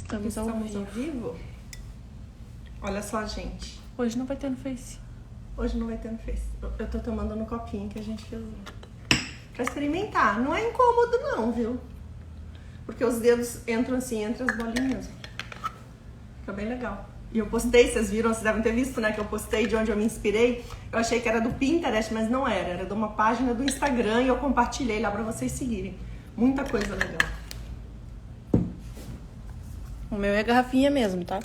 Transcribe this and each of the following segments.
Estamos ao vivo. Olha só, gente. Hoje não vai ter no Face. Hoje não vai ter no Face. Eu tô tomando no copinho que a gente fez pra experimentar. Não é incômodo não, viu? Porque os dedos entram assim, entre as bolinhas. Fica bem legal. E eu postei, vocês viram, vocês devem ter visto, né? Que eu postei de onde eu me inspirei. Eu achei que era do Pinterest, mas não era. Era de uma página do Instagram e eu compartilhei lá pra vocês seguirem. Muita coisa legal. O meu é garrafinha mesmo, tá?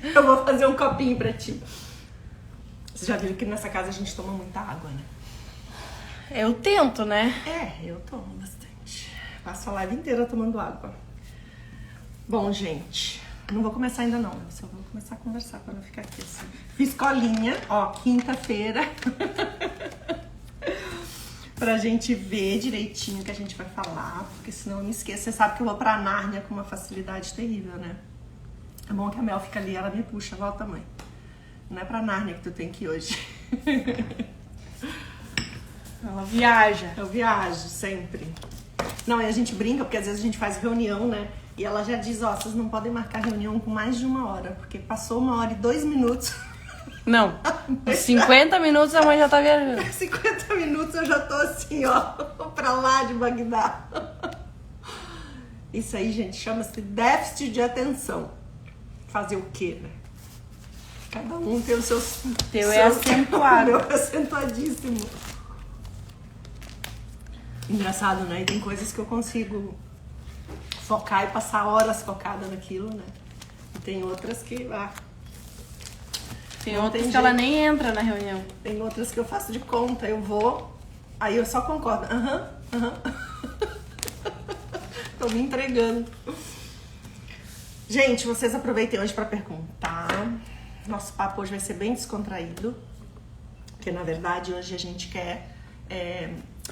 Eu vou fazer um copinho pra ti. Vocês já viram que nessa casa a gente toma muita água, né? Eu tento, né? É, eu tomo bastante. Passo a live inteira tomando água. Bom, gente, não vou começar ainda não. Eu só vou começar a conversar pra não ficar aqui assim. Fiz colinha, ó, quinta-feira. Pra gente ver direitinho o que a gente vai falar, porque senão eu me esqueço. Você sabe que eu vou pra Nárnia com uma facilidade terrível, né? É bom que a Mel fica ali, ela me puxa, volta, mãe. Não é pra Nárnia que tu tem que ir hoje. Ela viaja. Eu viajo, sempre. Não, e a gente brinca, porque às vezes a gente faz reunião, né? E ela já diz, ó, vocês não podem marcar reunião com mais de 1 hora, porque passou 1 hora e 2 minutos... Não, uns 50 minutos a mãe já tá viajando. 50 minutos eu já tô assim, ó, pra lá de Bagdá. Isso aí, gente, chama-se déficit de atenção. Fazer o quê, né? Cada um tem os seus... Teu é acentuado. Meu é acentuadíssimo. Engraçado, né? E tem coisas que eu consigo focar e passar horas focada naquilo, né? E tem outras que... Tem outras que ela nem entra na reunião. Tem outras que eu faço de conta, eu vou, aí eu só concordo. Aham. Tô me entregando. Gente, vocês aproveitem hoje pra perguntar. Nosso papo hoje vai ser bem descontraído. Porque, na verdade, hoje a gente quer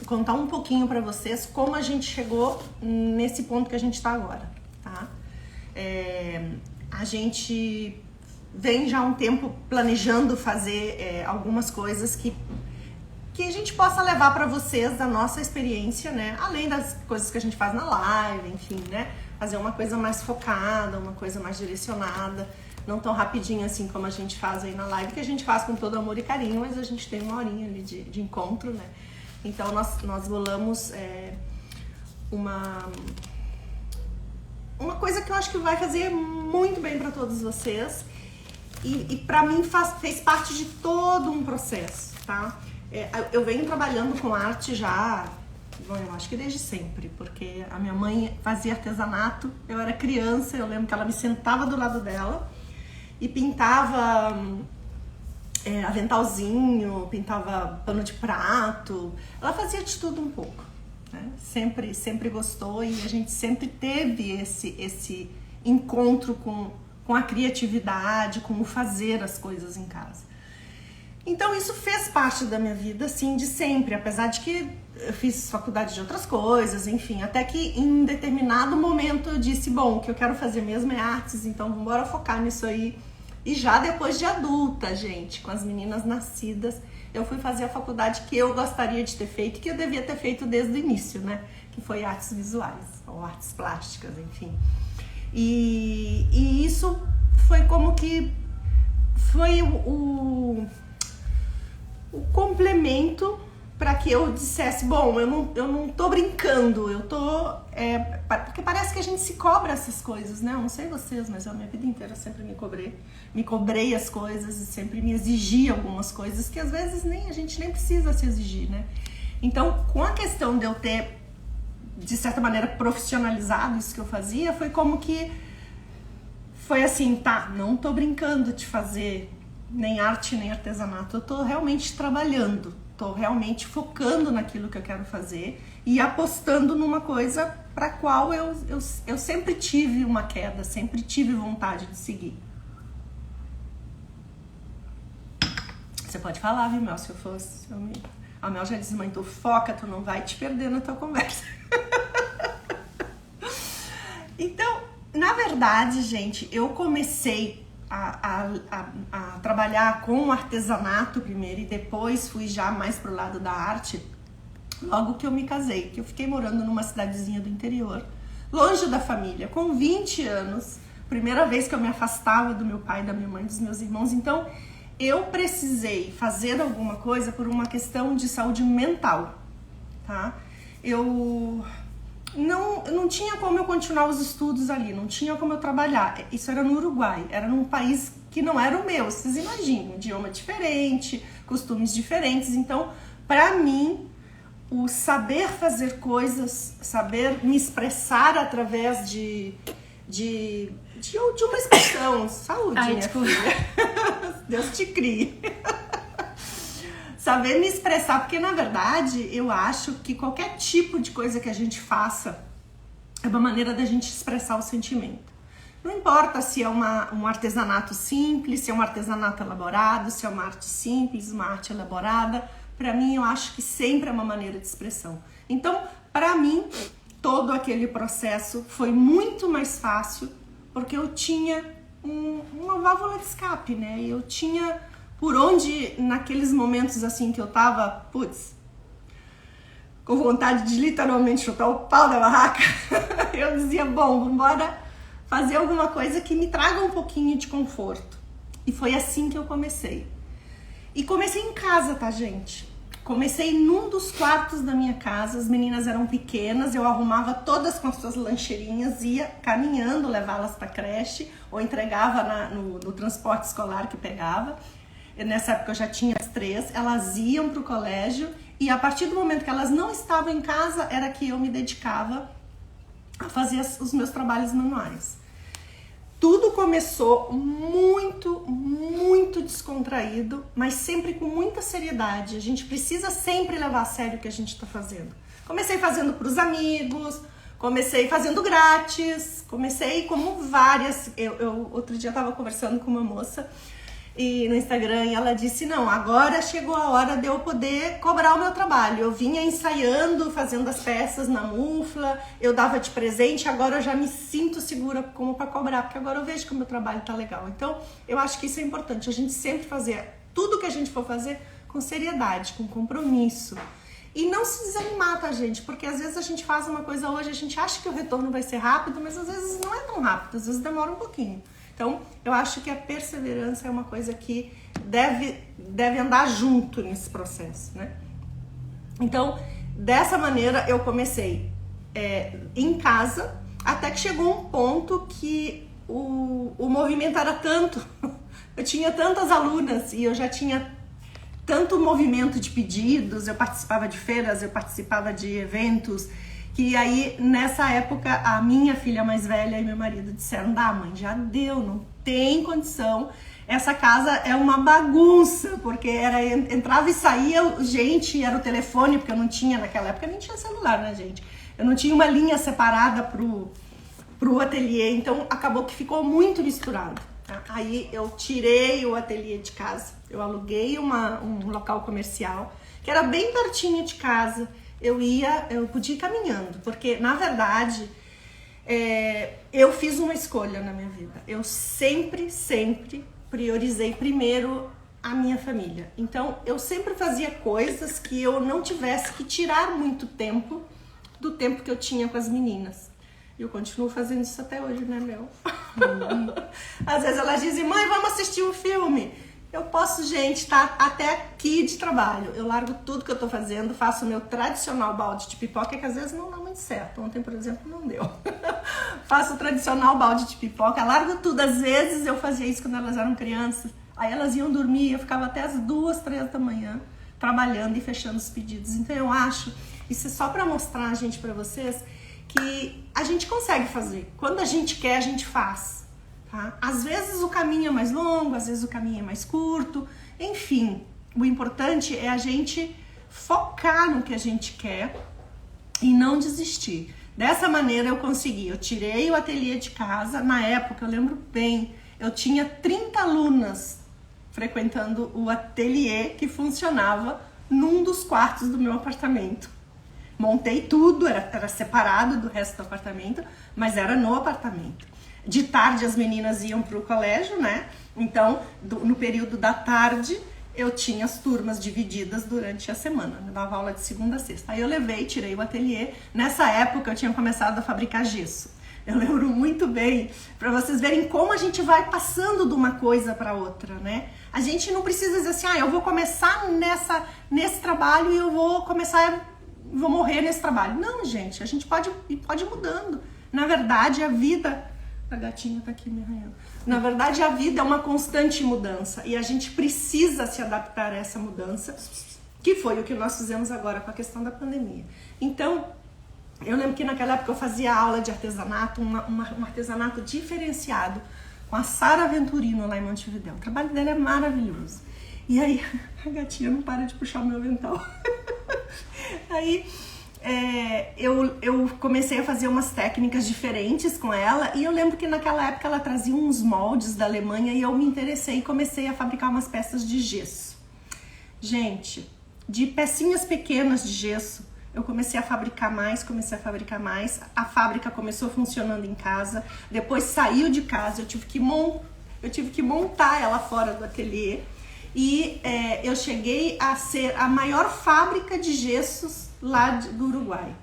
contar um pouquinho pra vocês como a gente chegou nesse ponto que a gente tá agora, tá? A gente... vem já há um tempo planejando fazer algumas coisas que a gente possa levar para vocês da nossa experiência, né? Além das coisas que a gente faz na live, enfim, né? Fazer uma coisa mais focada, uma coisa mais direcionada, não tão rapidinho assim como a gente faz aí na live, que a gente faz com todo amor e carinho, mas a gente tem 1 horinha ali de encontro, né? Então nós bolamos uma coisa que eu acho que vai fazer muito bem para todos vocês. E pra mim fez parte de todo um processo, tá? Eu venho trabalhando com arte já, bom, eu acho que desde sempre, porque a minha mãe fazia artesanato, eu era criança, eu lembro que ela me sentava do lado dela e pintava aventalzinho, pintava pano de prato, ela fazia de tudo um pouco, né? Sempre gostou e a gente sempre teve esse encontro com a criatividade, com o fazer as coisas em casa. Então isso fez parte da minha vida, assim, de sempre, apesar de que eu fiz faculdade de outras coisas, enfim, até que em determinado momento eu disse, bom, o que eu quero fazer mesmo é artes, então vamos embora focar nisso aí. E já depois de adulta, gente, com as meninas nascidas, eu fui fazer a faculdade que eu gostaria de ter feito, que eu devia ter feito desde o início, né? Que foi artes visuais, ou artes plásticas, enfim. E isso foi como que foi o complemento para que eu dissesse, bom, eu não tô brincando, eu tô... porque parece que a gente se cobra essas coisas, né? Eu não sei vocês, mas eu a minha vida inteira sempre me cobrei as coisas e sempre me exigi algumas coisas que às vezes a gente nem precisa se exigir, né? Então, com a questão de eu ter de certa maneira profissionalizado isso que eu fazia, foi como que foi assim, tá, não tô brincando de fazer nem arte nem artesanato, eu tô realmente trabalhando, tô realmente focando naquilo que eu quero fazer e apostando numa coisa pra qual eu sempre tive uma queda, sempre tive vontade de seguir. Você pode falar, viu, Mel, se eu fosse... A Mel já disse, mãe, tu foca, tu não vai te perder na tua conversa. Então, na verdade, gente, eu comecei a trabalhar com artesanato primeiro e depois fui já mais pro lado da arte logo que eu me casei, que eu fiquei morando numa cidadezinha do interior, longe da família, com 20 anos, primeira vez que eu me afastava do meu pai, da minha mãe, dos meus irmãos. Então, eu precisei fazer alguma coisa por uma questão de saúde mental, tá? Eu não tinha como eu continuar os estudos ali, não tinha como eu trabalhar. Isso era no Uruguai, era num país que não era o meu, vocês imaginam, idioma diferente, costumes diferentes. Então, pra mim, o saber fazer coisas, saber me expressar através de uma expressão, saúde, minha filha. Deus te crie. Saber me expressar, porque na verdade eu acho que qualquer tipo de coisa que a gente faça é uma maneira da gente expressar o sentimento. Não importa se é um artesanato simples, se é um artesanato elaborado, se é uma arte simples, uma arte elaborada. Pra mim, eu acho que sempre é uma maneira de expressão. Então, pra mim, todo aquele processo foi muito mais fácil, porque eu tinha uma válvula de escape, né? Eu tinha por onde, naqueles momentos assim que eu tava, com vontade de literalmente chutar o pau da barraca, eu dizia, bom, vambora fazer alguma coisa que me traga um pouquinho de conforto. E foi assim que eu comecei. E comecei em casa, tá, gente? Comecei num dos quartos da minha casa, as meninas eram pequenas, eu arrumava todas com as suas lancheirinhas, ia caminhando, levá-las pra creche, ou entregava no transporte escolar que pegava. Nessa época eu já tinha as 3, elas iam pro colégio, e a partir do momento que elas não estavam em casa, era que eu me dedicava a fazer os meus trabalhos manuais. Tudo começou muito descontraído, mas sempre com muita seriedade. A gente precisa sempre levar a sério o que a gente está fazendo. Comecei fazendo para os amigos, comecei fazendo grátis, comecei como várias. Outro dia eu estava conversando com uma moça no Instagram e ela disse, não, agora chegou a hora de eu poder cobrar o meu trabalho. Eu vinha ensaiando, fazendo as peças na mufla, eu dava de presente, agora eu já me sinto segura como para cobrar, porque agora eu vejo que o meu trabalho tá legal. Então, eu acho que isso é importante, a gente sempre fazer tudo que a gente for fazer com seriedade, com compromisso. E não se desanimar, tá, gente? Porque às vezes a gente faz uma coisa hoje, a gente acha que o retorno vai ser rápido, mas às vezes não é tão rápido, às vezes demora um pouquinho. Então, eu acho que a perseverança é uma coisa que deve andar junto nesse processo, né? Então, dessa maneira, eu comecei em casa, até que chegou um ponto que o movimento era tanto, eu tinha tantas alunas e eu já tinha tanto movimento de pedidos, eu participava de feiras, eu participava de eventos, que aí, nessa época, a minha filha mais velha e meu marido disseram, mãe, já deu, não tem condição. Essa casa é uma bagunça, porque entrava e saía gente, era o telefone, porque eu não tinha, naquela época, nem tinha celular, né, gente? Eu não tinha uma linha separada pro ateliê, então acabou que ficou muito misturado. Tá? Aí eu tirei o ateliê de casa, eu aluguei um local comercial, que era bem pertinho de casa. Eu podia ir caminhando, porque, na verdade, eu fiz uma escolha na minha vida. Eu sempre priorizei primeiro a minha família. Então, eu sempre fazia coisas que eu não tivesse que tirar muito tempo do tempo que eu tinha com as meninas. E eu continuo fazendo isso até hoje, né, meu? Às vezes elas dizem, mãe, vamos assistir um filme. Eu posso, gente, tá até aqui de trabalho. Eu largo tudo que eu tô fazendo, faço o meu tradicional balde de pipoca, que às vezes não dá muito certo. Ontem, por exemplo, não deu. Faço o tradicional balde de pipoca, largo tudo. Às vezes eu fazia isso quando elas eram crianças. Aí elas iam dormir, eu ficava até as 2, 3 da manhã, trabalhando e fechando os pedidos. Então eu acho, isso é só pra mostrar, gente, pra vocês, que a gente consegue fazer. Quando a gente quer, a gente faz. Tá? Às vezes o caminho é mais longo, às vezes o caminho é mais curto, enfim, o importante é a gente focar no que a gente quer e não desistir. Dessa maneira eu consegui, eu tirei o ateliê de casa, na época eu lembro bem, eu tinha 30 alunas frequentando o ateliê que funcionava num dos quartos do meu apartamento. Montei tudo, era separado do resto do apartamento, mas era no apartamento. De tarde as meninas iam para o colégio, né? Então, no período da tarde, eu tinha as turmas divididas durante a semana. Eu dava aula de segunda a sexta. Aí eu tirei o ateliê. Nessa época eu tinha começado a fabricar gesso. Eu lembro muito bem, para vocês verem como a gente vai passando de uma coisa para outra, né? A gente não precisa dizer assim, eu vou começar nesse trabalho e eu vou morrer nesse trabalho. Não, gente, a gente pode ir mudando. Na verdade, a vida... A gatinha tá aqui me arranhando. Na verdade, a vida é uma constante mudança e a gente precisa se adaptar a essa mudança, que foi o que nós fizemos agora com a questão da pandemia. Então, eu lembro que naquela época eu fazia aula de artesanato, um artesanato diferenciado, com a Sara Venturino lá em Montevidéu. O trabalho dela é maravilhoso. E aí, a gatinha não para de puxar o meu avental. Aí, eu comecei a fazer umas técnicas diferentes com ela, e eu lembro que naquela época ela trazia uns moldes da Alemanha e eu me interessei e comecei a fabricar umas peças de gesso. Gente, de pecinhas pequenas de gesso, eu comecei a fabricar mais, a fábrica começou funcionando em casa, depois saiu de casa, eu tive que montar ela fora do ateliê, e eu cheguei a ser a maior fábrica de gessos lá do Uruguai.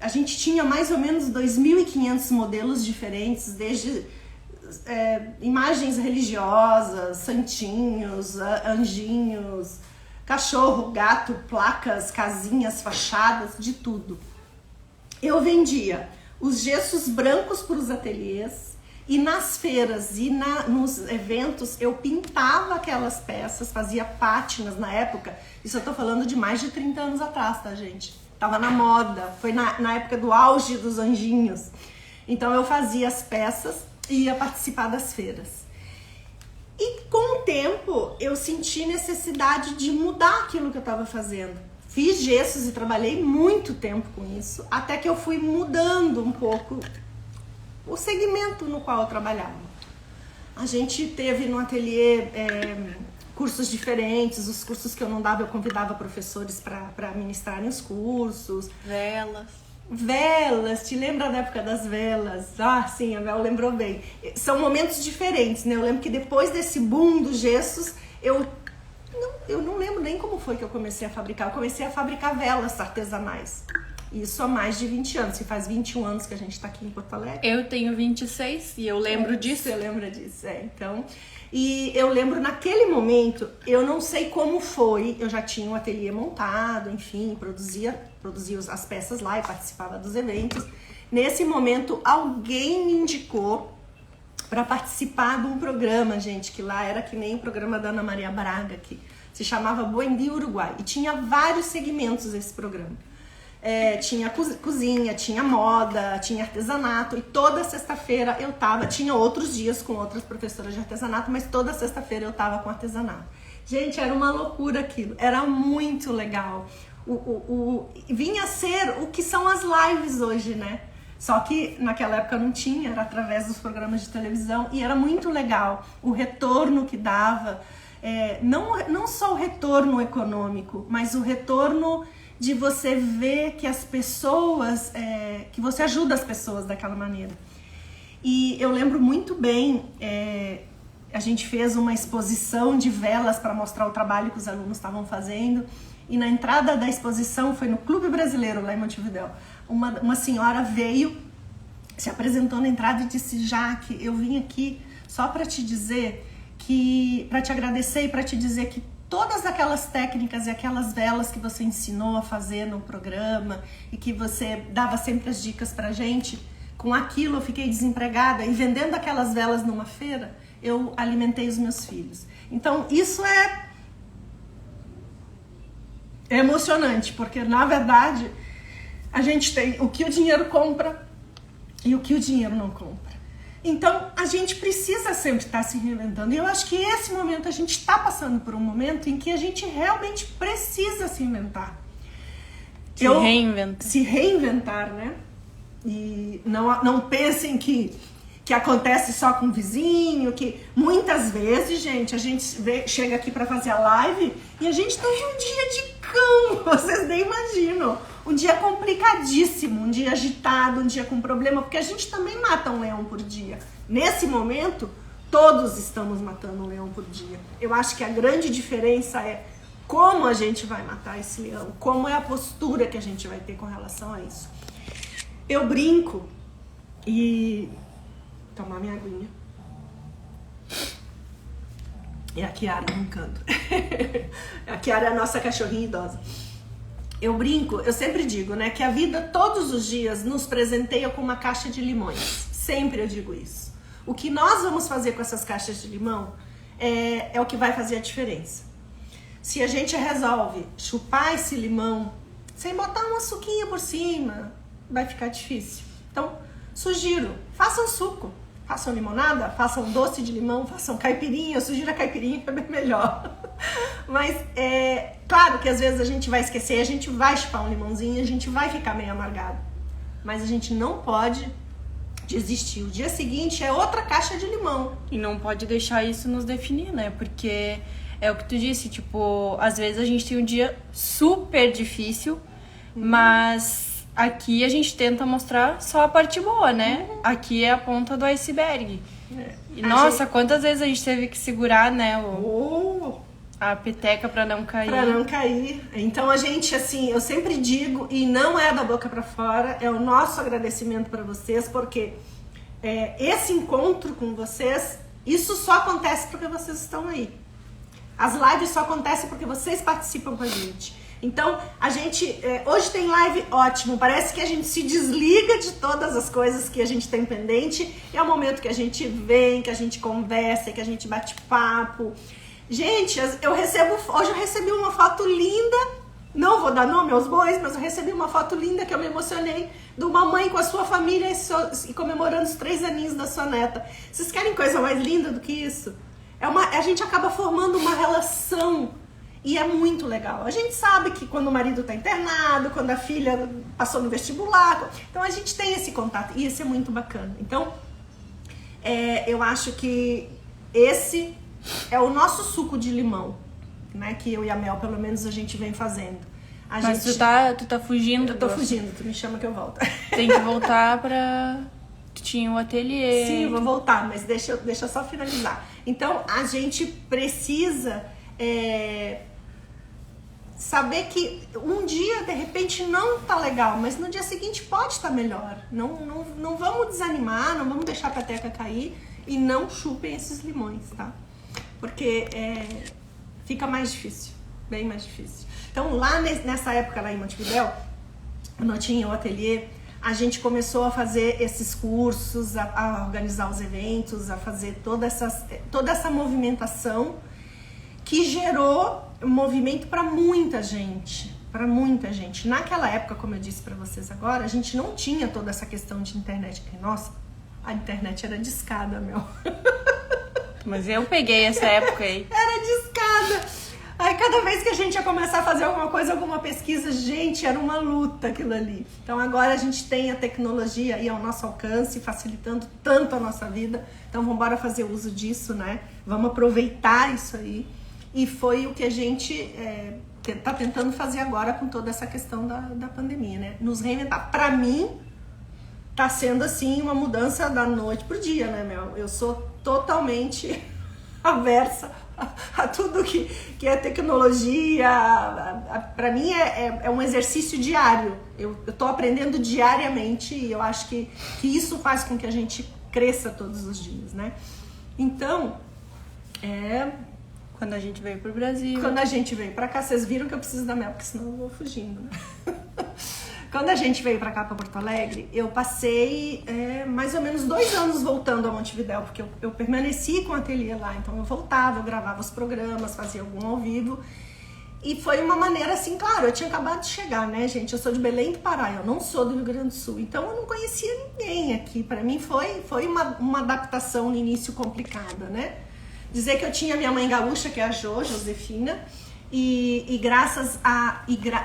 A gente tinha mais ou menos 2.500 modelos diferentes, desde imagens religiosas, santinhos, anjinhos, cachorro, gato, placas, casinhas, fachadas, de tudo. Eu vendia os gessos brancos para os ateliês e nas feiras e nos eventos eu pintava aquelas peças, fazia pátinas na época. Isso eu tô falando de mais de 30 anos atrás, tá, gente? Tava na moda, foi na época do auge dos anjinhos. Então eu fazia as peças e ia participar das feiras. E com o tempo eu senti necessidade de mudar aquilo que eu estava fazendo. Fiz gessos e trabalhei muito tempo com isso, até que eu fui mudando um pouco o segmento no qual eu trabalhava. A gente teve no ateliê cursos diferentes, os cursos que eu não dava eu convidava professores para ministrarem os cursos. Velas, te lembra da época das velas? Ah, sim, a Vel lembrou bem. São momentos diferentes, né? Eu lembro que depois desse boom dos gessos, eu não lembro nem como foi que eu comecei a fabricar. Eu comecei a fabricar velas artesanais. Isso há mais de 20 anos. Se faz 21 anos que a gente tá aqui em Porto Alegre. Eu tenho 26 e eu lembro disso. Você lembra disso, então... E eu lembro naquele momento, eu não sei como foi, eu já tinha um ateliê montado, enfim, produzia as peças lá e participava dos eventos. Nesse momento, alguém me indicou para participar de um programa, gente, que lá era que nem o programa da Ana Maria Braga, que se chamava Buen Dia Uruguai. E tinha vários segmentos esse programa. Tinha cozinha, tinha moda, tinha artesanato, e toda sexta-feira eu tinha outros dias com outras professoras de artesanato, mas toda sexta-feira eu tava com artesanato. Gente, era uma loucura aquilo, era muito legal. Vinha a ser o que são as lives hoje, né? Só que naquela época não tinha, era através dos programas de televisão, e era muito legal o retorno que dava, não só o retorno econômico, mas o retorno de você ver que as pessoas, que você ajuda as pessoas daquela maneira. E eu lembro muito bem, a gente fez uma exposição de velas para mostrar o trabalho que os alunos estavam fazendo, e na entrada da exposição, foi no Clube Brasileiro lá em Montevidéu, uma senhora veio, se apresentou na entrada e disse: Jaque, eu vim aqui só para te dizer para te agradecer e para te dizer que todas aquelas técnicas e aquelas velas que você ensinou a fazer no programa e que você dava sempre as dicas pra gente, com aquilo eu fiquei desempregada e vendendo aquelas velas numa feira, eu alimentei os meus filhos. Então isso é emocionante, porque na verdade a gente tem o que o dinheiro compra e o que o dinheiro não compra. Então, a gente precisa sempre estar se reinventando. E eu acho que esse momento, a gente está passando por um momento em que a gente realmente precisa se inventar. Se reinventar, né? E não pensem que acontece só com o vizinho, que muitas vezes, gente, a gente chega aqui para fazer a live e a gente teve um dia de cão, vocês nem imaginam. Um dia complicadíssimo, um dia agitado, um dia com problema, porque a gente também mata um leão por dia. Nesse momento, todos estamos matando um leão por dia. Eu acho que a grande diferença é como a gente vai matar esse leão, como é a postura que a gente vai ter com relação a isso. Eu brinco E tomar minha aguinha. E a Kiara brincando. A Kiara é a nossa cachorrinha idosa. Eu brinco, eu sempre digo, né, que a vida todos os dias nos presenteia com uma caixa de limões. Sempre eu digo isso. O que nós vamos fazer com essas caixas de limão é o que vai fazer a diferença. Se a gente resolve chupar esse limão sem botar uma suquinha por cima, vai ficar difícil. Então, sugiro, façam suco. Façam limonada, façam doce de limão, façam caipirinha. Eu sugiro a caipirinha, que é bem melhor. Mas claro que às vezes a gente vai esquecer, a gente vai chupar um limãozinho, a gente vai ficar meio amargado. Mas a gente não pode desistir. O dia seguinte é outra caixa de limão. E não pode deixar isso nos definir, né? Porque é o que tu disse, tipo, às vezes a gente tem um dia super difícil, mas aqui a gente tenta mostrar só a parte boa, né? Aqui é a ponta do iceberg. E nossa, quantas vezes a gente teve que segurar, né, a peteca pra não cair. Pra não cair. Então a gente, assim, eu sempre digo, e não é da boca pra fora, é o nosso agradecimento pra vocês, porque esse encontro com vocês, isso só acontece porque vocês estão aí. As lives só acontecem porque vocês participam com a gente. Então, a gente, hoje tem live ótimo, parece que a gente se desliga de todas as coisas que a gente tem pendente, é o momento que a gente vem, que a gente conversa, que a gente bate papo. Gente, hoje eu recebi uma foto linda, não vou dar nome aos bois, mas eu recebi uma foto linda que eu me emocionei, de uma mãe com a sua família e comemorando os 3 aninhos da sua neta. Vocês querem coisa mais linda do que isso? A gente acaba formando uma relação. E é muito legal. A gente sabe que quando o marido está internado, quando a filha passou no vestibular, então a gente tem esse contato e isso é muito bacana. Então, eu acho que esse é o nosso suco de limão, né? Que eu e a Mel, pelo menos, a gente vem fazendo. Mas tu tá fugindo. Eu tô fugindo, tu me chama que eu volto. Tem que voltar pra... Tu tinha o ateliê. Sim, eu vou voltar, mas deixa eu só finalizar. Então, a gente precisa... saber que um dia, de repente, não tá legal, mas no dia seguinte pode estar melhor. Não vamos desanimar, não vamos deixar a peteca cair e não chupem esses limões, tá? Porque fica mais difícil, bem mais difícil. Então, lá nessa época, lá em Montevidéu, quando eu tinha o ateliê, a gente começou a fazer esses cursos, a organizar os eventos, a fazer toda essa movimentação que gerou movimento para muita gente, Naquela época, como eu disse para vocês agora, a gente não tinha toda essa questão de internet. Nossa, a internet era discada, meu. Mas eu peguei essa época aí. Era discada. Aí cada vez que a gente ia começar a fazer alguma coisa, alguma pesquisa, gente, era uma luta aquilo ali. Então agora a gente tem a tecnologia aí ao nosso alcance, facilitando tanto a nossa vida. Então vamos embora fazer uso disso, né? Vamos aproveitar isso aí. E foi o que a gente tá tentando fazer agora com toda essa questão da pandemia, né? Nos reinventar. Pra mim, tá sendo assim uma mudança da noite pro dia, né, Mel? Eu sou totalmente aversa a tudo que é tecnologia. Pra mim é um exercício diário. Eu tô aprendendo diariamente e eu acho que isso faz com que a gente cresça todos os dias, né? Então, Quando a gente veio pro Brasil. Quando a gente veio pra cá, vocês viram que eu preciso da Mel, porque senão eu vou fugindo, né? Quando a gente veio pra cá, pra Porto Alegre, eu passei mais ou menos 2 anos voltando a Montevidéu, porque eu permaneci com o ateliê lá, então eu voltava, eu gravava os programas, fazia algum ao vivo. E foi uma maneira assim, claro, eu tinha acabado de chegar, né, gente? Eu sou de Belém do Pará, eu não sou do Rio Grande do Sul, então eu não conhecia ninguém aqui. Pra mim foi uma adaptação no início complicada, né? Dizer que eu tinha minha mãe gaúcha, que é a Josefina, e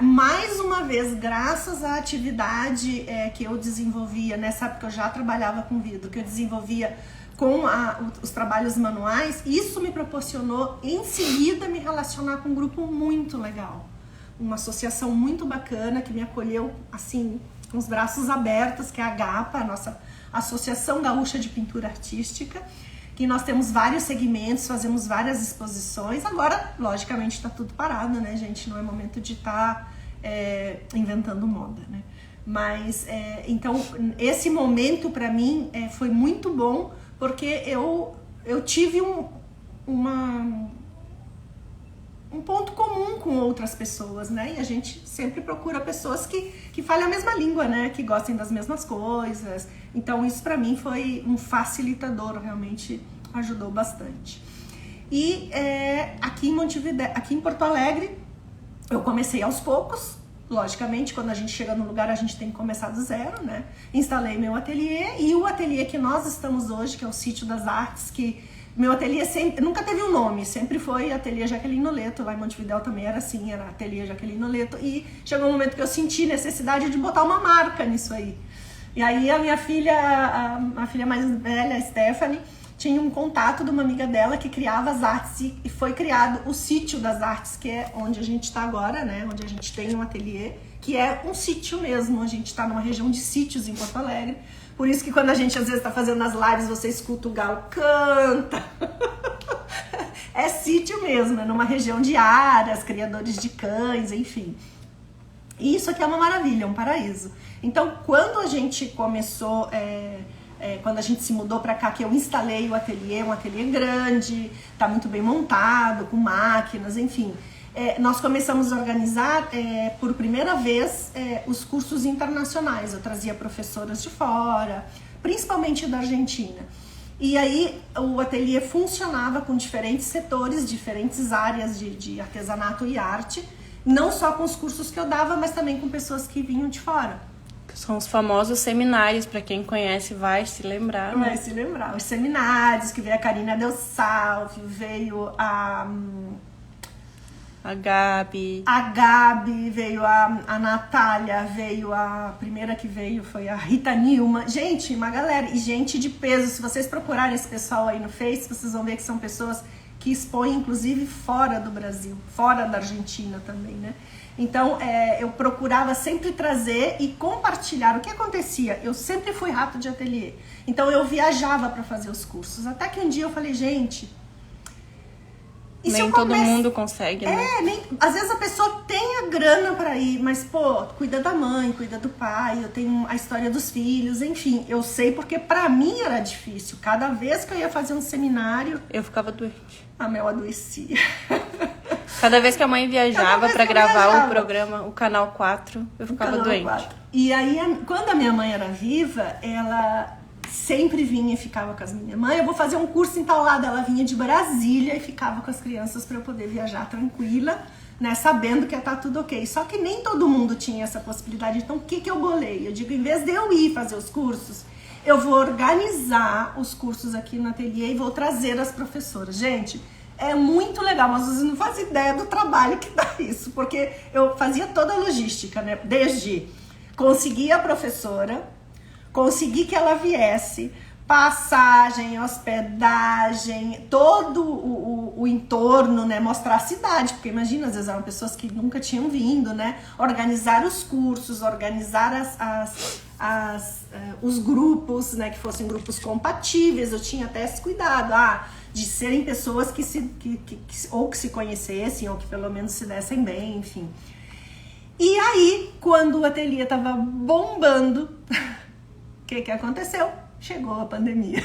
mais uma vez, graças à atividade que eu desenvolvia, nessa época eu já trabalhava com vidro, que eu desenvolvia com os trabalhos manuais, isso me proporcionou em seguida me relacionar com um grupo muito legal, uma associação muito bacana que me acolheu assim com os braços abertos, que é a GAPA, a nossa Associação Gaúcha de Pintura Artística, que nós temos vários segmentos, fazemos várias exposições. Agora, logicamente, está tudo parado, né, gente? Não é momento de estar inventando moda, né? Mas, então, esse momento para mim foi muito bom, porque eu tive um ponto comum com outras pessoas, né? E a gente sempre procura pessoas que falem a mesma língua, né? Que gostem das mesmas coisas. Então, isso para mim foi um facilitador, realmente ajudou bastante. E aqui em Porto Alegre, eu comecei aos poucos. Logicamente, quando a gente chega no lugar, a gente tem que começar do zero, né? Instalei meu ateliê, e o ateliê que nós estamos hoje, que é o Sítio das Artes, que meu ateliê nunca teve um nome, sempre foi Ateliê Jaqueline Noleto. Lá em Montevidéu também era assim, era Ateliê Jaqueline Noleto, e chegou um momento que eu senti necessidade de botar uma marca nisso aí. E aí a minha filha, a filha mais velha, a Stephanie, tinha um contato de uma amiga dela que criava as artes, e foi criado o Sítio das Artes, que é onde a gente está agora, né? Onde a gente tem um ateliê, que é um sítio mesmo. A gente está numa região de sítios em Porto Alegre. Por isso que quando a gente às vezes está fazendo as lives, você escuta o galo canta. É sítio mesmo, é numa região de aras, criadores de cães, enfim. E isso aqui é uma maravilha, um paraíso. Então, quando a gente começou... quando a gente se mudou para cá, que eu instalei o ateliê, um ateliê grande, tá muito bem montado, com máquinas, enfim. Nós começamos a organizar, por primeira vez, os cursos internacionais. Eu trazia professoras de fora, principalmente da Argentina. E aí o ateliê funcionava com diferentes setores, diferentes áreas de artesanato e arte, não só com os cursos que eu dava, mas também com pessoas que vinham de fora. São os famosos seminários, para quem conhece vai se lembrar, né? Vai se lembrar. Os seminários, que veio a Karina Del Salve, veio a Gabi, veio a Natália, veio a primeira que veio foi a Rita Nilma. Gente, uma galera, e gente de peso. Se vocês procurarem esse pessoal aí no Face, vocês vão ver que são pessoas que expõem, inclusive, fora do Brasil, fora da Argentina também, né? Então, eu procurava sempre trazer e compartilhar. O que acontecia? Eu sempre fui rato de ateliê. Então, eu viajava para fazer os cursos. Até que um dia eu falei, gente... Nem todo mundo consegue, né? Às vezes a pessoa tem a grana para ir, mas, pô, cuida da mãe, cuida do pai, eu tenho a história dos filhos, enfim. Eu sei porque pra mim era difícil. Cada vez que eu ia fazer um seminário... Eu ficava doente. A Mel adoecia. Cada vez que a mãe viajava para gravar o programa, o Canal 4, eu ficava doente. 4. E aí, quando a minha mãe era viva, ela sempre vinha e ficava com as minhas. Mãe, eu vou fazer um curso em tal lado. Ela vinha de Brasília e ficava com as crianças para eu poder viajar tranquila, né, sabendo que ia estar tudo ok. Só que nem todo mundo tinha essa possibilidade. Então, o que eu bolei? Eu digo, em vez de eu ir fazer os cursos, eu vou organizar os cursos aqui no ateliê e vou trazer as professoras. Gente, é muito legal, mas vocês não fazem ideia do trabalho que dá isso, porque eu fazia toda a logística, né? Desde conseguir a professora, conseguir que ela viesse, passagem, hospedagem, todo o entorno, né? Mostrar a cidade, porque imagina, às vezes eram pessoas que nunca tinham vindo, né? Organizar os cursos, organizar os grupos, né? Que fossem grupos compatíveis. Eu tinha até esse cuidado, de serem pessoas que se conhecessem, ou que pelo menos se dessem bem, enfim. E aí, quando o ateliê tava bombando, o que aconteceu? Chegou a pandemia.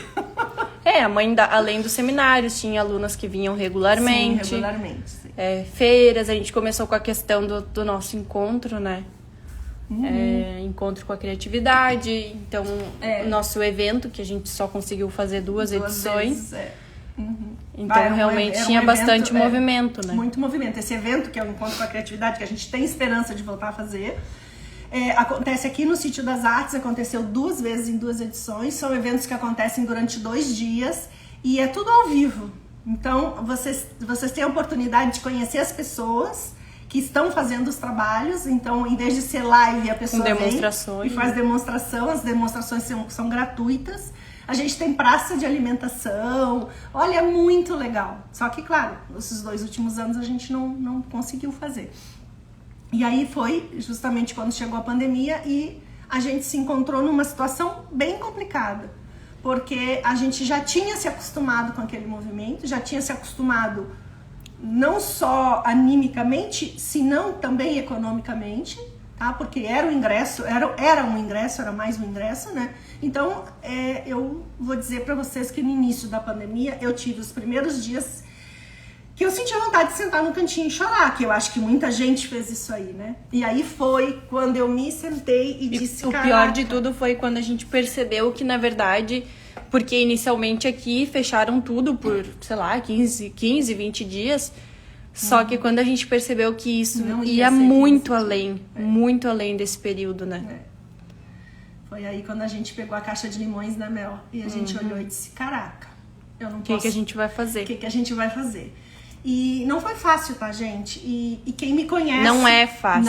A mãe, além dos seminários, tinha alunas que vinham regularmente. Sim, regularmente. Sim. Feiras, a gente começou com a questão do nosso encontro, né? Encontro com a criatividade. Então, o nosso evento, que a gente só conseguiu fazer duas edições. Vezes, Então, realmente tinha bastante movimento, né? Muito movimento. Esse evento, que é o Encontro com a Criatividade, que a gente tem esperança de voltar a fazer, acontece aqui no Sítio das Artes, aconteceu 2 vezes em 2 edições. São eventos que acontecem durante 2 dias e é tudo ao vivo. Então, vocês têm a oportunidade de conhecer as pessoas que estão fazendo os trabalhos. Então, em vez de ser live, a pessoa vem e faz demonstração. As demonstrações são gratuitas. A gente tem praça de alimentação. Olha, é muito legal. Só que, claro, esses 2 últimos anos a gente não conseguiu fazer. E aí foi justamente quando chegou a pandemia e a gente se encontrou numa situação bem complicada. Porque a gente já tinha se acostumado com aquele movimento, já tinha se acostumado não só animicamente, senão também economicamente. tá? Porque era um ingresso, era mais um ingresso, né? Então, eu vou dizer pra vocês que no início da pandemia, eu tive os primeiros dias que eu senti vontade de sentar no cantinho e chorar, que eu acho que muita gente fez isso aí, né? E aí foi quando eu me sentei e disse, o pior de tudo foi quando a gente percebeu que, na verdade, porque inicialmente aqui fecharam tudo por, sei lá, 15, 20 dias, só que quando a gente percebeu que isso ia muito além desse período, né? Foi aí quando a gente pegou a caixa de limões, né, Mel? E a gente olhou e disse, caraca, eu não posso... O que a gente vai fazer? O que a gente vai fazer? E não foi fácil, tá, gente? E quem me conhece... Não é fácil.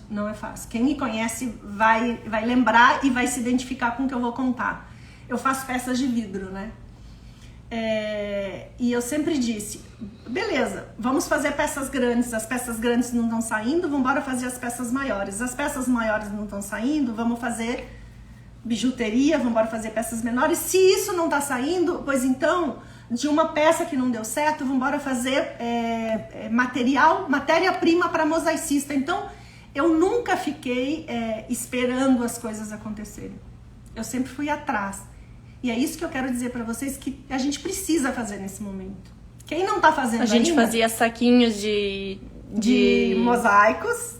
Não é fácil. Quem me conhece vai lembrar e vai se identificar com o que eu vou contar. Eu faço peças de vidro, né? E eu sempre disse, beleza, vamos fazer peças grandes. As peças grandes não estão saindo, vamos embora fazer as peças maiores. As peças maiores não estão saindo, vamos fazer bijuteria, vamos embora fazer peças menores. Se isso não tá saindo, pois então... de uma peça que não deu certo, vamos embora fazer matéria-prima para mosaicista. Então, eu nunca fiquei esperando as coisas acontecerem. Eu sempre fui atrás. E é isso que eu quero dizer para vocês que a gente precisa fazer nesse momento. Quem não tá fazendo ainda... A gente fazia saquinhos de mosaicos,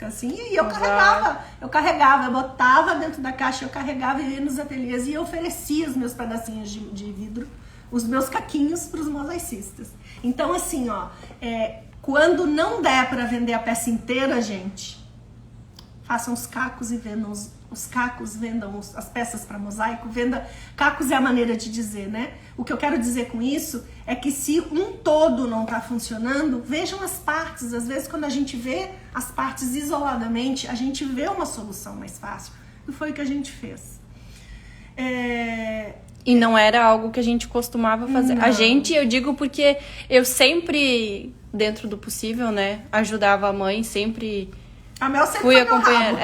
assim, e eu carregava, eu botava dentro da caixa, eu carregava e ia nos ateliês e eu oferecia os meus pedacinhos de vidro, os meus caquinhos para os mosaicistas. Então, assim, ó, quando não der para vender a peça inteira, gente, façam os cacos e vendam os cacos, vendam as peças para mosaico, cacos é a maneira de dizer, né? O que eu quero dizer com isso é que se um todo não está funcionando, vejam as partes. Às vezes, quando a gente vê as partes isoladamente, a gente vê uma solução mais fácil. E foi o que a gente fez. E não era algo que a gente costumava fazer. Não. A gente, eu digo porque eu sempre, dentro do possível, né, ajudava a mãe, sempre... A Mel sempre fui foi acompanhando.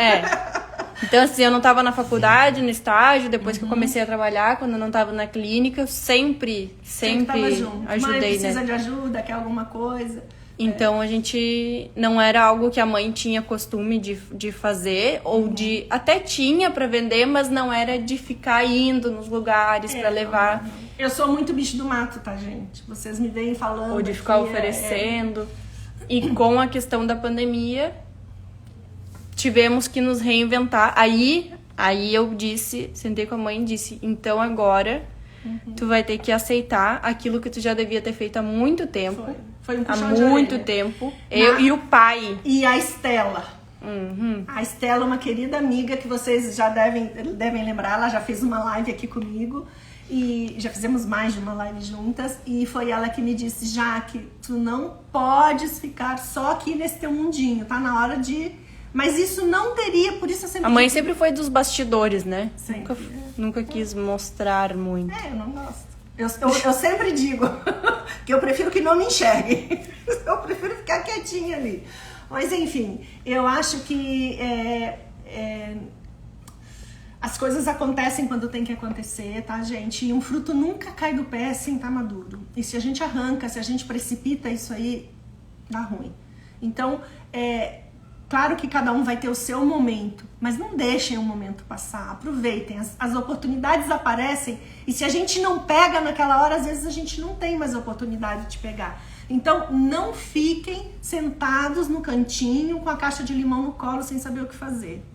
Então, assim, eu não tava na faculdade, no estágio, depois que eu comecei a trabalhar, quando eu não tava na clínica, eu sempre ajudei, mãe precisa né? de ajuda, quer alguma coisa. Então, a gente não era algo que a mãe tinha costume de fazer, ou de... Até tinha pra vender, mas não era de ficar indo nos lugares pra levar. Não. Eu sou muito bicho do mato, tá, gente? Vocês me veem falando. Ou de ficar oferecendo. E com a questão da pandemia, tivemos que nos reinventar. Aí eu disse, sentei com a mãe e disse, então agora tu vai ter que aceitar aquilo que tu já devia ter feito há muito tempo. Foi um há puxão de muito orelha. tempo. Eu e o pai. E a Estela. A Estela é uma querida amiga que vocês já devem lembrar. Ela já fez uma live aqui comigo. E já fizemos mais de uma live juntas. E foi ela que me disse, Jaque, tu não podes ficar só aqui nesse teu mundinho. Tá na hora de... Mas isso não teria, por isso eu sempre... A mãe sempre foi dos bastidores, né? Sempre. Nunca quis mostrar muito. Eu não gosto. Eu sempre digo que eu prefiro que não me enxergue. Eu prefiro ficar quietinha ali. Mas, enfim, eu acho que as coisas acontecem quando tem que acontecer, tá, gente? E um fruto nunca cai do pé sem estar maduro. E se a gente arranca, se a gente precipita isso aí, dá ruim. Então, claro que cada um vai ter o seu momento, mas não deixem o momento passar, aproveitem, as oportunidades aparecem e se a gente não pega naquela hora, às vezes a gente não tem mais oportunidade de pegar. Então não fiquem sentados no cantinho com a caixa de limão no colo sem saber o que fazer.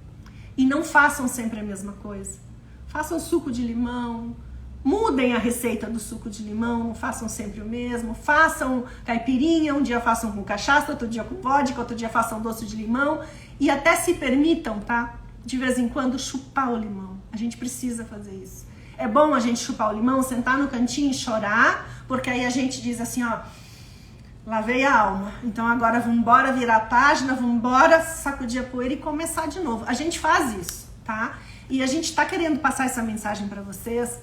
E não façam sempre a mesma coisa. Façam suco de limão, mudem a receita do suco de limão, não façam sempre o mesmo. Façam caipirinha, um dia façam com cachaça, outro dia com vodka, outro dia façam doce de limão. E até se permitam, tá? De vez em quando chupar o limão. A gente precisa fazer isso. É bom a gente chupar o limão, sentar no cantinho e chorar, porque aí a gente diz assim, ó, lavei a alma. Então agora vamos embora virar a página, vamos embora sacudir a poeira e começar de novo. A gente faz isso, tá? E a gente tá querendo passar essa mensagem pra vocês,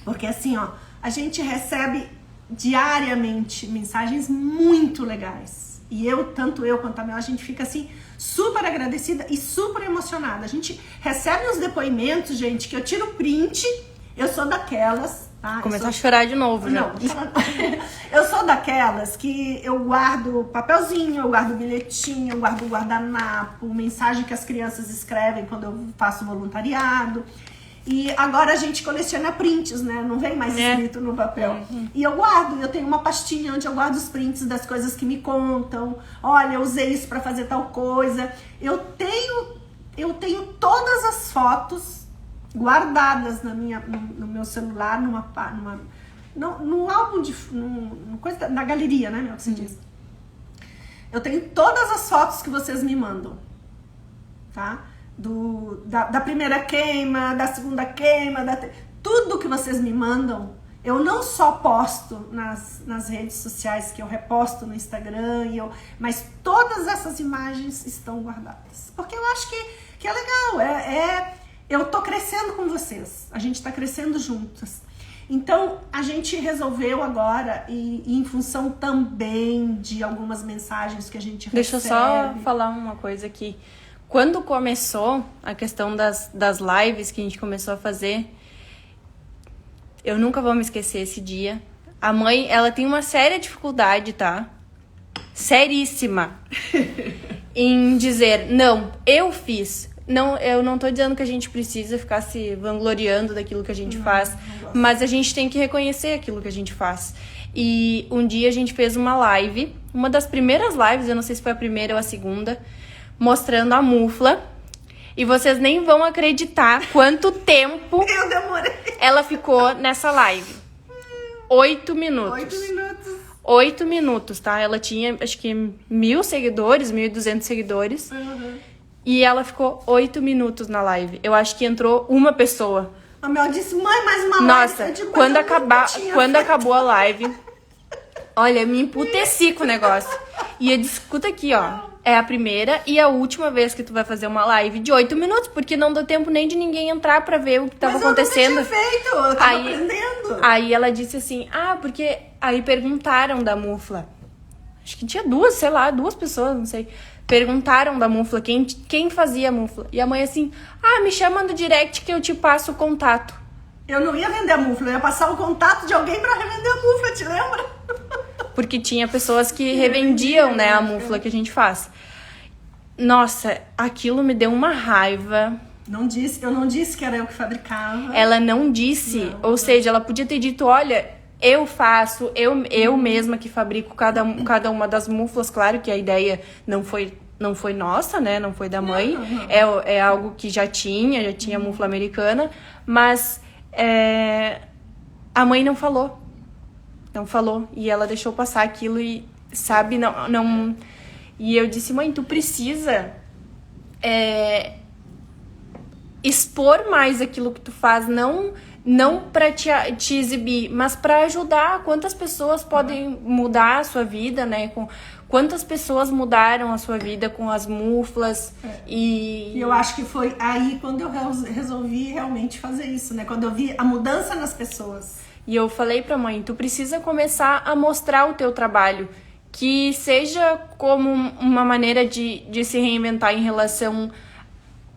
porque assim, ó, a gente recebe diariamente mensagens muito legais. E tanto eu quanto a Mel, a gente fica assim, super agradecida e super emocionada. A gente recebe uns depoimentos, gente, que eu tiro print, eu sou daquelas, tá? tá? Começar a chorar de novo, já. Não, eu sou daquelas que eu guardo papelzinho, eu guardo bilhetinho, eu guardo guardanapo, mensagem que as crianças escrevem quando eu faço voluntariado. E agora a gente coleciona prints, né? Não vem mais escrito no papel. E eu guardo, eu tenho uma pastinha onde eu guardo os prints das coisas que me contam. Olha, eu usei isso pra fazer tal coisa. Eu tenho todas as fotos guardadas no meu celular, num álbum coisa da galeria, né, que se diz. Eu tenho todas as fotos que vocês me mandam, tá? Da primeira queima, da segunda queima, tudo que vocês me mandam, eu não só posto nas redes sociais, que eu reposto no Instagram, mas todas essas imagens estão guardadas. Porque eu acho que é legal, eu tô crescendo com vocês, a gente tá crescendo juntas. Então, a gente resolveu agora, e em função também de algumas mensagens que a gente recebe... Deixa eu só falar uma coisa aqui. Quando começou a questão das lives que a gente começou a fazer, eu nunca vou me esquecer esse dia. A mãe, ela tem uma séria dificuldade, tá? Seríssima. Em dizer, não, eu fiz. Não, eu não tô dizendo que a gente precisa ficar se vangloriando daquilo que a gente faz, mas a gente tem que reconhecer aquilo que a gente faz. E um dia a gente fez uma live, uma das primeiras lives, eu não sei se foi a primeira ou a segunda, mostrando a mufla. E vocês nem vão acreditar quanto tempo eu demorei. Ela ficou nessa live. 8 minutos. 8 minutos. 8 minutos, tá? Ela tinha, acho que 1.000 seguidores, 1.200 seguidores. E ela ficou 8 minutos na live. Eu acho que entrou uma pessoa. A Mel disse, mãe, mais uma Nossa, live. Nossa, quando acabou a live, olha, eu me emputeci com o negócio. E eu disse, escuta aqui, ó. É a primeira e a última vez que tu vai fazer uma live de 8 minutos, porque não deu tempo nem de ninguém entrar pra ver o que tava acontecendo. Mas eu nunca tinha feito, eu tava aprendendo. Aí ela disse assim, porque... Aí perguntaram da mufla. Acho que tinha duas pessoas, não sei. Perguntaram da mufla, quem fazia a mufla. E a mãe assim, me chama no direct que eu te passo o contato. Eu não ia vender a mufla, eu ia passar o contato de alguém pra revender a mufla, te lembra? Porque tinha pessoas que revendiam, né, a mufla que a gente faz. Nossa, aquilo me deu uma raiva. Eu não disse que era eu que fabricava. Ela não disse, ou seja, ela podia ter dito, olha, eu faço, eu mesma que fabrico cada uma das muflas. Claro que a ideia não foi nossa, né, não foi da mãe. É algo que já tinha mufla americana, mas a mãe não falou. Não falou. E ela deixou passar aquilo e, sabe, não... E eu disse, mãe, tu precisa expor mais aquilo que tu faz, não pra te exibir, mas pra ajudar. Quantas pessoas podem mudar a sua vida, né? Quantas pessoas mudaram a sua vida com as muflas. E eu acho que foi aí quando eu resolvi realmente fazer isso, né? Quando eu vi a mudança nas pessoas. E eu falei pra mãe, tu precisa começar a mostrar o teu trabalho. Que seja como uma maneira de se reinventar em relação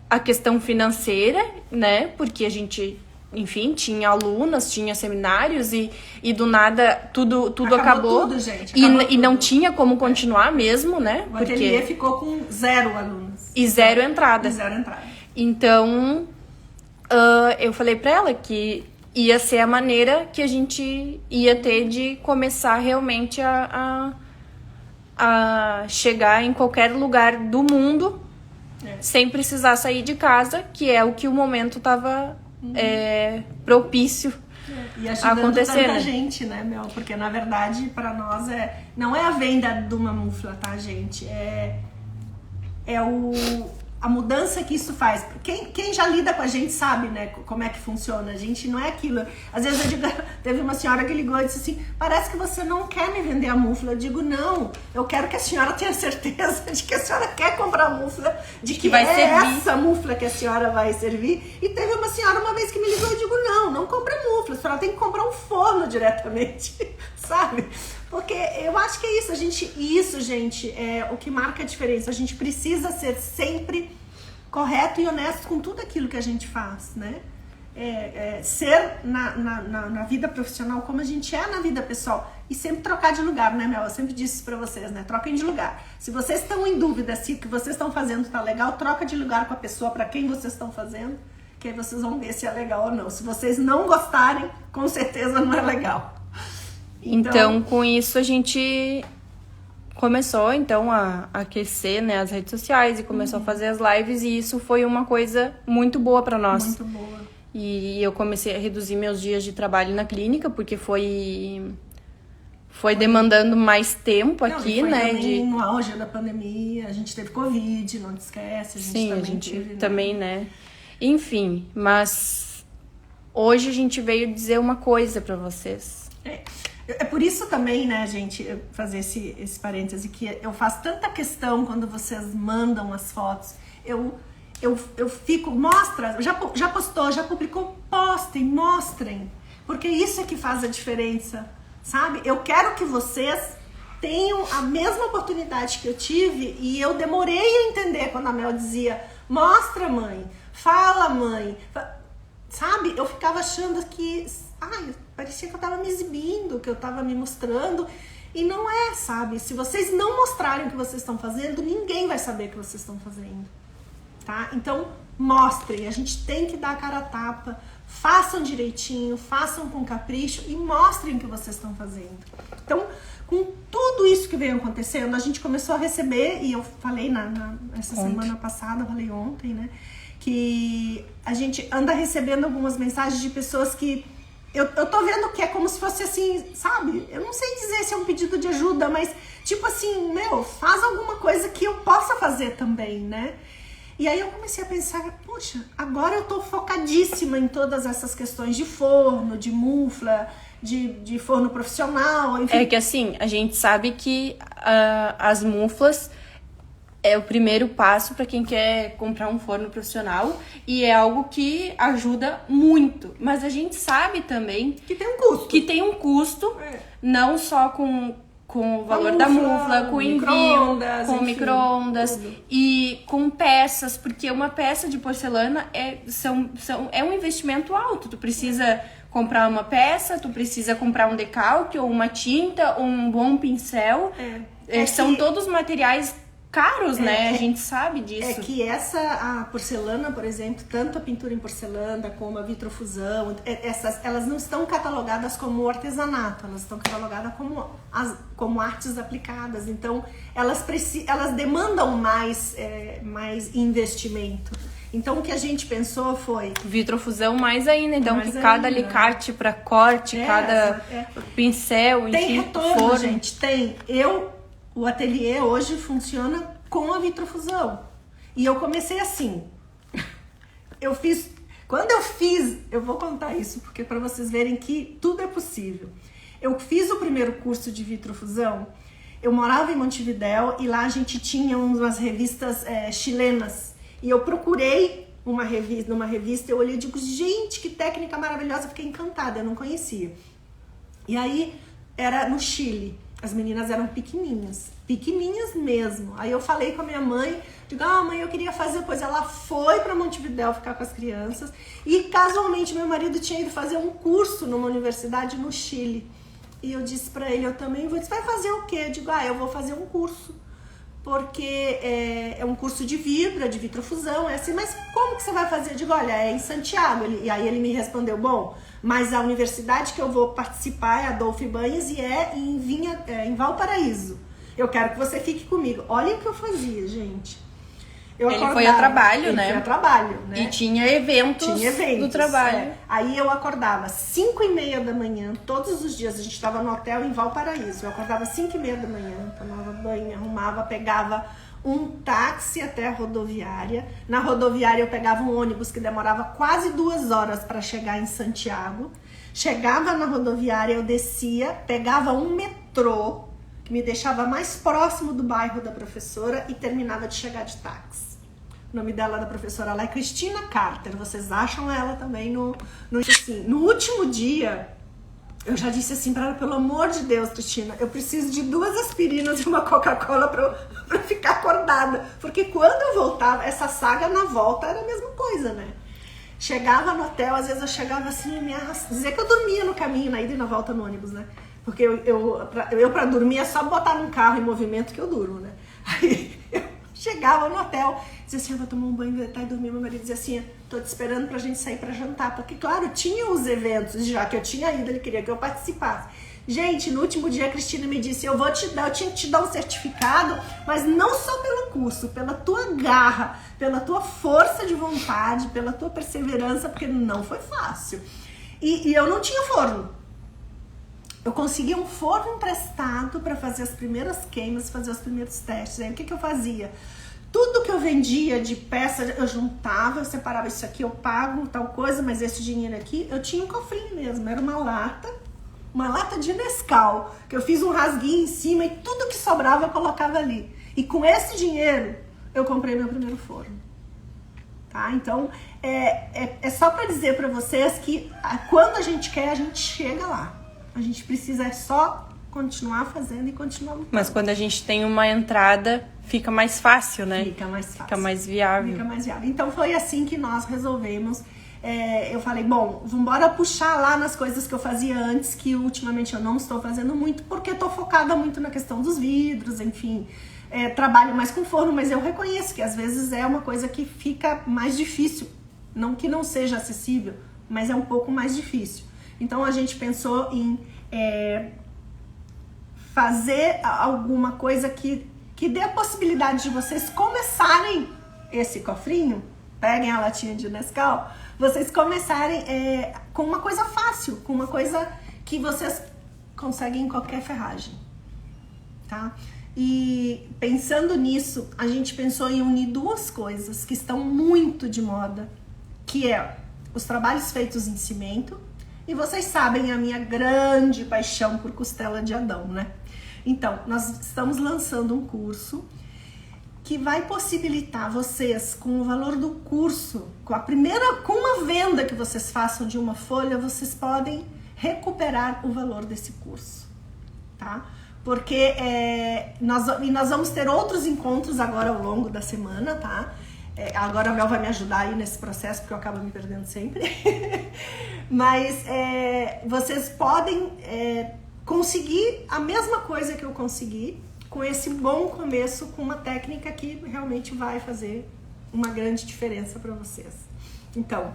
à questão financeira, né? Porque a gente, enfim, tinha alunas, tinha seminários e do nada tudo acabou. Tudo, gente. E não tinha como continuar mesmo, né? O ateliê ficou com 0 alunos. E 0 entrada. Então, eu falei pra ela que ia ser a maneira que a gente ia ter de começar realmente a chegar em qualquer lugar do mundo sem precisar sair de casa, que é o que o momento estava propício e ajudando acontecer, tanta gente, né, Mel? Porque na verdade para nós não é a venda de uma mufla, tá, gente? A mudança que isso faz. Quem já lida com a gente sabe, né, como é que funciona. A gente não é aquilo. Às vezes eu digo, teve uma senhora que ligou e disse assim, parece que você não quer me vender a mufla. Eu digo, não, eu quero que a senhora tenha certeza de que a senhora quer comprar a mufla, de que vai servir. Essa mufla que a senhora vai servir. E teve uma senhora uma vez que me ligou e eu digo, não compra mufla, a senhora tem que comprar um forno diretamente, sabe? Porque eu acho que é isso, isso, gente, é o que marca a diferença. A gente precisa ser sempre correto e honesto com tudo aquilo que a gente faz, né? ser na vida profissional como a gente é na vida pessoal. E sempre trocar de lugar, né, Mel? Eu sempre disse isso pra vocês, né? Troquem de lugar. Se vocês estão em dúvida se o que vocês estão fazendo tá legal, troca de lugar com a pessoa pra quem vocês estão fazendo, que aí vocês vão ver se é legal ou não. Se vocês não gostarem, com certeza não é legal. Então com isso a gente começou então a aquecer, né, as redes sociais e começou a fazer as lives, e isso foi uma coisa muito boa pra nós. Muito boa. E eu comecei a reduzir meus dias de trabalho na clínica, porque foi demandando mais tempo aqui, né? No auge da pandemia, a gente teve Covid, não te esquece, a gente Sim, também a gente teve, também, né? Enfim, mas hoje a gente veio dizer uma coisa pra vocês. É por isso também, né, gente, fazer esse parêntese, que eu faço tanta questão quando vocês mandam as fotos. Eu fico, mostra, já postou, já publicou, postem, mostrem, porque isso é que faz a diferença, sabe? Eu quero que vocês tenham a mesma oportunidade que eu tive, e eu demorei a entender quando a Mel dizia, mostra, mãe, fala, mãe, sabe? Eu ficava achando que, parecia que eu tava me exibindo, que eu tava me mostrando, e não é, sabe? Se vocês não mostrarem o que vocês estão fazendo, ninguém vai saber o que vocês estão fazendo. Tá? Então, mostrem, a gente tem que dar a cara a tapa, façam direitinho, façam com capricho e mostrem o que vocês estão fazendo. Então, com tudo isso que veio acontecendo, a gente começou a receber, e eu falei essa semana passada, falei ontem, né, que a gente anda recebendo algumas mensagens de pessoas que eu tô vendo que é como se fosse assim, sabe? Eu não sei dizer se é um pedido de ajuda, mas tipo assim, faz alguma coisa que eu possa fazer também, né? E aí eu comecei a pensar, puxa, agora eu tô focadíssima em todas essas questões de forno, de mufla, de forno profissional, enfim. É que assim, a gente sabe que as muflas é o primeiro passo para quem quer comprar um forno profissional, e é algo que ajuda muito. Mas a gente sabe também que tem um custo. Que tem um custo, não só com o valor da mufla, com o envio, com micro-ondas e com peças, porque uma peça de porcelana é um investimento alto. Tu precisa comprar uma peça, tu precisa comprar um decalque, ou uma tinta, ou um bom pincel. São todos materiais caros, né? A gente sabe disso. É que a porcelana, por exemplo, tanto a pintura em porcelana como a vitrofusão, elas não estão catalogadas como artesanato, elas estão catalogadas como artes aplicadas. Então, elas demandam mais investimento. Então, o que a gente pensou foi... Vitrofusão mais ainda, então, que cada alicate para corte, cada pincel, enfim, tem retorno, gente, tem. O ateliê hoje funciona com a vitrofusão. E eu comecei assim. Quando eu fiz, eu vou contar isso, porque para vocês verem que tudo é possível. Eu fiz o primeiro curso de vitrofusão, eu morava em Montevidéu, e lá a gente tinha umas revistas chilenas. E eu procurei numa revista, eu olhei e digo, gente, que técnica maravilhosa, fiquei encantada, eu não conhecia. E aí, era no Chile. As meninas eram pequenininhas mesmo. Aí eu falei com a minha mãe, digo, mãe, eu queria fazer, pois ela foi para Montevidéu ficar com as crianças, e casualmente meu marido tinha ido fazer um curso numa universidade no Chile. E eu disse para ele, eu também vou. Ele disse, vai fazer o quê? Eu digo, eu vou fazer um curso, porque é um curso de vitrofusão, é assim, mas como que você vai fazer? Eu digo, olha, é em Santiago. E aí ele me respondeu, bom, mas a universidade que eu vou participar é Adolfo Ibáñez e em Valparaíso. Eu quero que você fique comigo. Olha o que eu fazia, gente. Ele foi a trabalho, né? Ele foi a trabalho, né? E tinha eventos do trabalho. Aí eu acordava 5h30 da manhã, todos os dias. A gente estava no hotel em Valparaíso. Eu acordava 5h30 da manhã, tomava banho, me arrumava, pegava um táxi até a rodoviária. Na rodoviária eu pegava um ônibus que demorava quase 2 horas para chegar em Santiago. Chegava na rodoviária, eu descia, pegava um metrô, que me deixava mais próximo do bairro da professora, e terminava de chegar de táxi. O nome dela, da professora lá, é Cristina Carter. Vocês acham ela também no último dia, eu já disse assim para ela, pelo amor de Deus, Cristina, eu preciso de 2 aspirinas e uma Coca-Cola pra ficar acordada. Porque quando eu voltava, essa saga na volta era a mesma coisa, né? Chegava no hotel, às vezes eu chegava assim e me arrastava. Dizer que eu dormia no caminho, na ida e na volta no ônibus, né? Porque eu pra dormir é só botar num carro em movimento que eu durmo, né? Aí eu chegava no hotel, dizia assim, eu vou tomar um banho, deitar e dormir. Meu marido dizia assim, tô te esperando pra gente sair pra jantar. Porque, claro, tinha os eventos, já que eu tinha ido, ele queria que eu participasse. Gente, no último dia a Cristina me disse, eu tinha que te dar um certificado, mas não só pelo curso, pela tua garra, pela tua força de vontade, pela tua perseverança, porque não foi fácil. E eu não tinha forno. Eu consegui um forno emprestado para fazer as primeiras queimas, fazer os primeiros testes. Aí o que eu fazia? Tudo que eu vendia de peça, eu juntava, eu separava isso aqui, eu pago tal coisa, mas esse dinheiro aqui, eu tinha um cofrinho mesmo, era uma lata de Nescau, que eu fiz um rasguinho em cima e tudo que sobrava eu colocava ali. E com esse dinheiro, eu comprei meu primeiro forno. Tá? Então, é só para dizer para vocês que quando a gente quer, a gente chega lá. A gente precisa só continuar fazendo e continuar lutando. Mas quando a gente tem uma entrada, fica mais fácil, né? Fica mais fácil. Fica mais viável. Fica mais viável. Então foi assim que nós resolvemos. Eu falei, bom, vamos embora puxar lá nas coisas que eu fazia antes, que ultimamente eu não estou fazendo muito, porque estou focada muito na questão dos vidros, enfim. Trabalho mais com forno, mas eu reconheço que às vezes é uma coisa que fica mais difícil. Não que não seja acessível, mas é um pouco mais difícil. Então a gente pensou em fazer alguma coisa que dê a possibilidade de vocês começarem esse cofrinho, peguem a latinha de Nescau, vocês começarem com uma coisa fácil, com uma coisa que vocês conseguem em qualquer ferragem, tá? E pensando nisso, a gente pensou em unir duas coisas que estão muito de moda, que é os trabalhos feitos em cimento. E vocês sabem a minha grande paixão por costela de Adão, né? Então, nós estamos lançando um curso que vai possibilitar vocês, com o valor do curso, com uma venda que vocês façam de uma folha, vocês podem recuperar o valor desse curso, tá? Porque nós vamos ter outros encontros agora ao longo da semana, tá? Agora a Mel vai me ajudar aí nesse processo, porque eu acabo me perdendo sempre. Mas vocês podem conseguir a mesma coisa que eu consegui, com esse bom começo, com uma técnica que realmente vai fazer uma grande diferença para vocês. Então,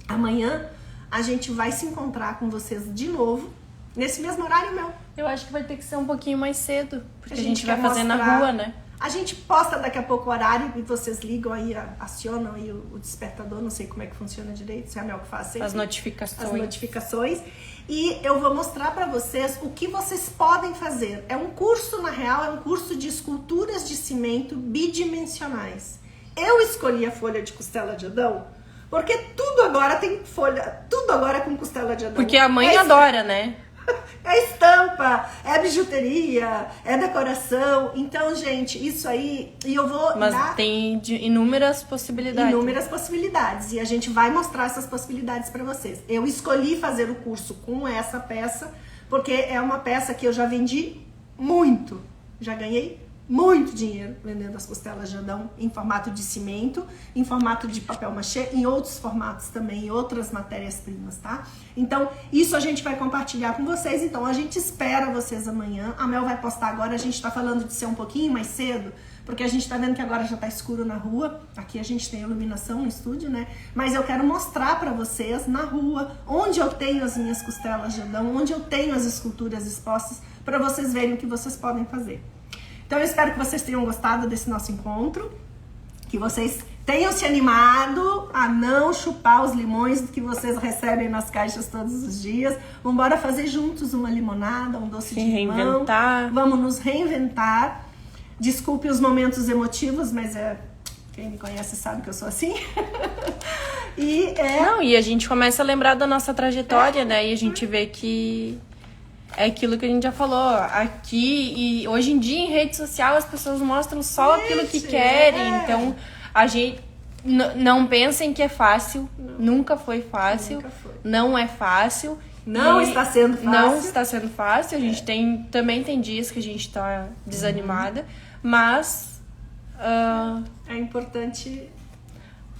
amanhã a gente vai se encontrar com vocês de novo, nesse mesmo horário, Mel. Eu acho que vai ter que ser um pouquinho mais cedo, porque a gente vai fazer na rua, né? A gente posta daqui a pouco o horário e vocês ligam aí, acionam aí o despertador, não sei como é que funciona direito, se é a Mel que faz sempre. As notificações. E eu vou mostrar pra vocês o que vocês podem fazer. É um curso, na real, é um curso de esculturas de cimento bidimensionais. Eu escolhi a folha de costela de Adão, porque tudo agora tem folha, tudo agora é com costela de Adão. Porque a mãe adora, né? É estampa, é bijuteria, é decoração. Então, gente, isso aí... E eu vou Mas tem inúmeras possibilidades. Inúmeras possibilidades. E a gente vai mostrar essas possibilidades para vocês. Eu escolhi fazer o curso com essa peça, porque é uma peça que eu já vendi muito. Já ganhei muito dinheiro vendendo as costelas de Adão em formato de cimento, em formato de papel machê, em outros formatos também, em outras matérias-primas, tá? Então, isso a gente vai compartilhar com vocês. Então, a gente espera vocês amanhã. A Mel vai postar agora. A gente tá falando de ser um pouquinho mais cedo, porque a gente tá vendo que agora já tá escuro na rua. Aqui a gente tem iluminação no estúdio, né? Mas eu quero mostrar pra vocês na rua, onde eu tenho as minhas costelas de Adão, onde eu tenho as esculturas expostas, pra vocês verem o que vocês podem fazer. Então eu espero que vocês tenham gostado desse nosso encontro, que vocês tenham se animado a não chupar os limões que vocês recebem nas caixas todos os dias. Vamos embora fazer juntos uma limonada, um doce de limão. Reinventar. Vamos nos reinventar. Desculpe os momentos emotivos, mas quem me conhece sabe que eu sou assim. E a gente começa a lembrar da nossa trajetória, né? E a gente vê que... É aquilo que a gente já falou aqui, e hoje em dia em rede social as pessoas mostram só aquilo que querem. Então a gente não pensem que é fácil, nunca foi fácil, não é fácil. Não está sendo fácil. Não está sendo fácil, a gente também tem dias que a gente está desanimada, mas é importante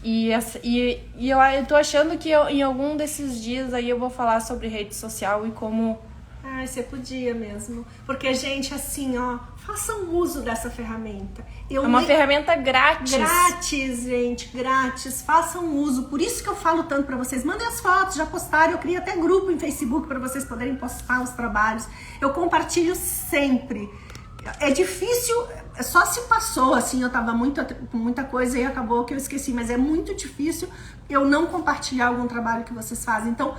Eu tô achando que em algum desses dias aí eu vou falar sobre rede social e como... Ai, você podia mesmo. Porque, gente, assim, ó, façam uso dessa ferramenta. É uma ferramenta grátis. Grátis, gente, grátis. Façam uso. Por isso que eu falo tanto pra vocês. Mandem as fotos, já postaram. Eu criei até grupo em Facebook pra vocês poderem postar os trabalhos. Eu compartilho sempre. É difícil, só se passou, assim, eu tava com muita coisa e acabou que eu esqueci. Mas é muito difícil eu não compartilhar algum trabalho que vocês fazem. Então,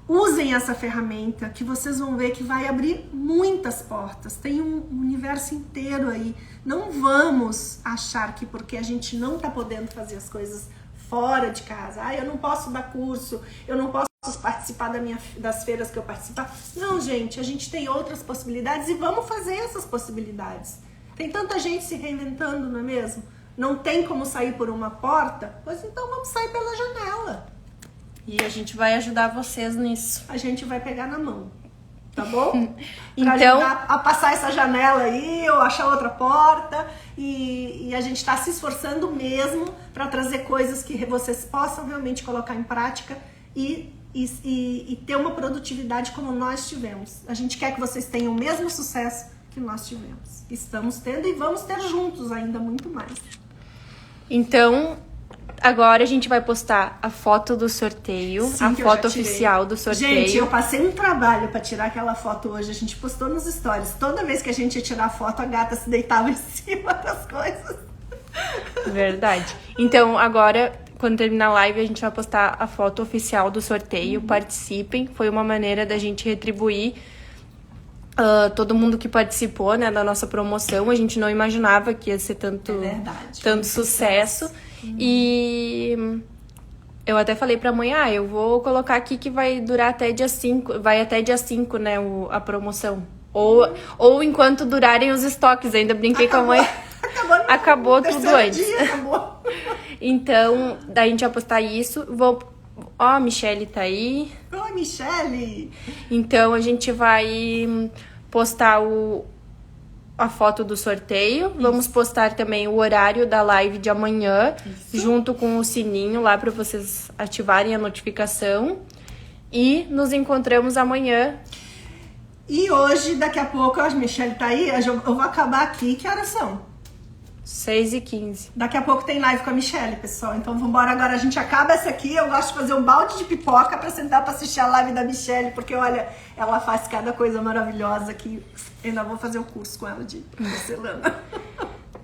usem essa ferramenta que vocês vão ver que vai abrir muitas portas. Tem um universo inteiro aí. Não vamos achar que porque a gente não tá podendo fazer as coisas fora de casa, eu não posso dar curso, eu não posso participar das feiras que eu participar. Não, gente, a gente tem outras possibilidades e vamos fazer essas possibilidades. Tem tanta gente se reinventando, não é mesmo? Não tem como sair por uma porta? Pois então vamos sair pela janela. E a gente vai ajudar vocês nisso. A gente vai pegar na mão, tá bom? Então, pra ajudar a passar essa janela aí, ou achar outra porta. E a gente tá se esforçando mesmo para trazer coisas que vocês possam realmente colocar em prática e ter uma produtividade como nós tivemos. A gente quer que vocês tenham o mesmo sucesso que nós tivemos. Estamos tendo e vamos ter juntos ainda muito mais. Então... Agora a gente vai postar a foto do sorteio, sim, a foto oficial do sorteio. Gente, eu passei um trabalho pra tirar aquela foto hoje. A gente postou nos stories. Toda vez que a gente ia tirar a foto, a gata se deitava em cima das coisas. Verdade. Então, agora, quando terminar a live, a gente vai postar a foto oficial do sorteio. Participem. Foi uma maneira da gente retribuir todo mundo que participou, né, da nossa promoção. A gente não imaginava que ia ser tanto sucesso. E eu até falei pra mãe, eu vou colocar aqui que vai durar até dia 5, vai até dia 5, né, a promoção. Ou enquanto durarem os estoques, ainda brinquei com a mãe. Acabou tudo antes. Acabou. Então, daí a gente vai postar isso. A Michelle tá aí. Oi, Michelle! Então, a gente vai postar a foto do sorteio. Isso. Vamos postar também o horário da live de amanhã, junto com o sininho lá para vocês ativarem a notificação. E nos encontramos amanhã. E hoje, daqui a pouco, a Michelle tá aí, eu vou acabar aqui. Que horas são? 6h15. Daqui a pouco tem live com a Michelle, pessoal. Então vambora agora. A gente acaba essa aqui. Eu gosto de fazer um balde de pipoca pra sentar pra assistir a live da Michelle. Porque, olha, ela faz cada coisa maravilhosa que ainda vou fazer o curso com ela de porcelana.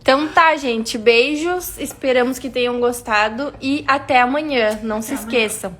Então tá, gente. Beijos. Esperamos que tenham gostado. E até amanhã. Não se esqueçam.